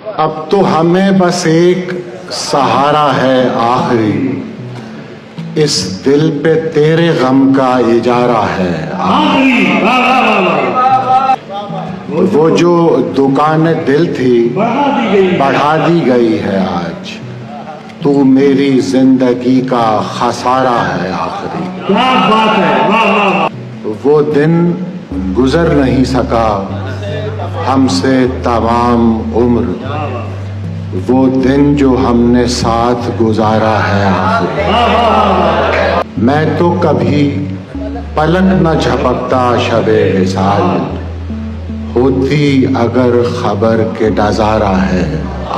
अब तो हमें बस एक सहारा है आखिरी, इस दिल पे तेरे गम का इजारा है आखिरी। वो जो दुकान दिल थी बढ़ा दी गई है आज, तू मेरी जिंदगी का खसारा है आखिरी। क्या बात है, वाह वाह। वो दिन गुजर नहीं सका हमसे तमाम उम्र, वो दिन जो हमने साथ गुजारा है आखिरी। मैं तो कभी पलक न झपकता शबे विसाल, होती अगर खबर के नजारा है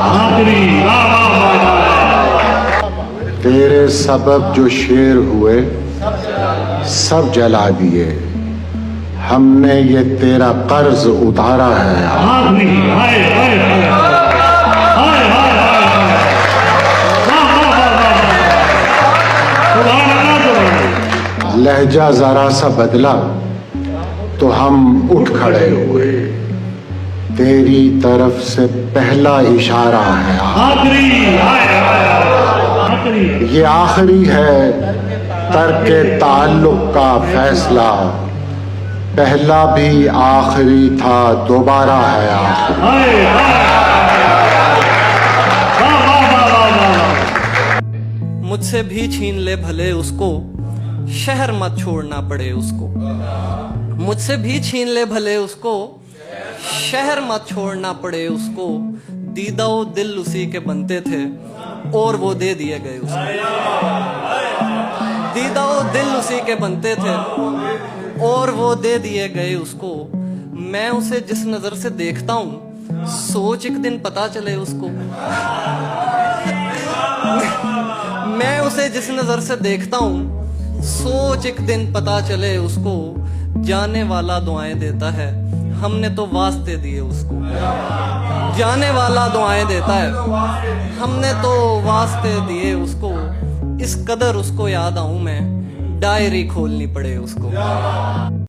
आखिरी। तेरे सबब जो शेर हुए सब जला दिए, हमने ये तेरा कर्ज उतारा है आखिरी। लहजा जरा सा बदला तो हम उठ खड़े हुए, तेरी तरफ से पहला इशारा है आखिरी। ये आखिरी है तर्के ताल्लुक का फैसला, पहला भी आखिरी था दोबारा है आखिरी। मुझसे भी छीन ले भले उसको, शहर मत छोड़ना पड़े उसको। मुझसे भी छीन ले भले उसको, शहर मत छोड़ना पड़े उसको। दीदा वो दिल उसी के बनते थे और वो दे दिए गए उसको। दीदा वो दिल उसी के बनते थे और वो दे दिए गए उसको। मैं उसे जिस नजर से देखता हूँ सोच एक दिन पता चले उसको। मैं उसे जिस नजर से देखता हूँ सोच एक दिन पता चले उसको। जाने वाला दुआएं देता है, हमने तो वास्ते दिए उसको। जाने वाला दुआएं देता है, हमने तो वास्ते दिए उसको। इस कदर उसको याद आऊं मैं, डायरी खोलनी पड़े उसको।